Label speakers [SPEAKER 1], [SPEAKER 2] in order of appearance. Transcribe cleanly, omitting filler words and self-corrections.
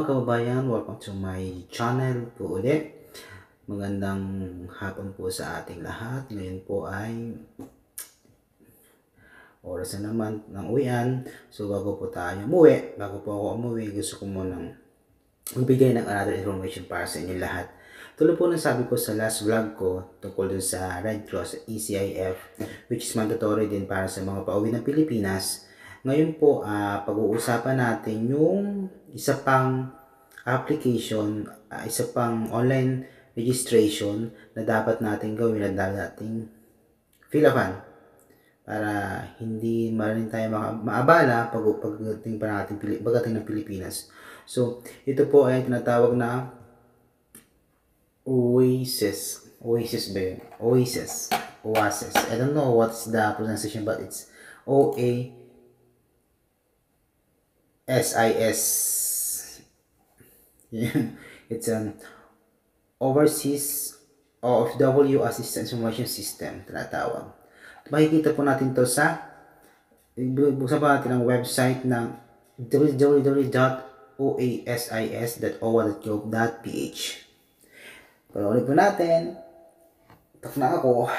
[SPEAKER 1] mga kababayan, welcome to my channel po ulit. Magandang hapon po sa ating lahat. Ngayon po ay oras na naman ng uwian. So bago po tayo umuwi, bago po ako umuwi, gusto ko munang magbigay ng another information para sa inyo lahat. Tulad po ng sabi ko sa last vlog ko tungkol dun sa Red Cross ECIF, which is mandatory din para sa mga pauwi ng Pilipinas. Ngayon po, pag-uusapan natin yung isa pang application, isa pang online registration na dapat natin gawin, na dapat natin fill-upan para hindi marin tayo maabala pagdating ng Pilipinas. So, ito po ay tinatawag na Oasis. Oasis ba yun? Oasis. Oasis. I don't know what's the pronunciation, but it's OASIS. It's an Overseas OFW Assistance Information System, tinatawag. Makikita po natin to sa, buksan pa natin ang website ng www.oasis.owa.gov.ph. Pero ulit po natin, tak na ako.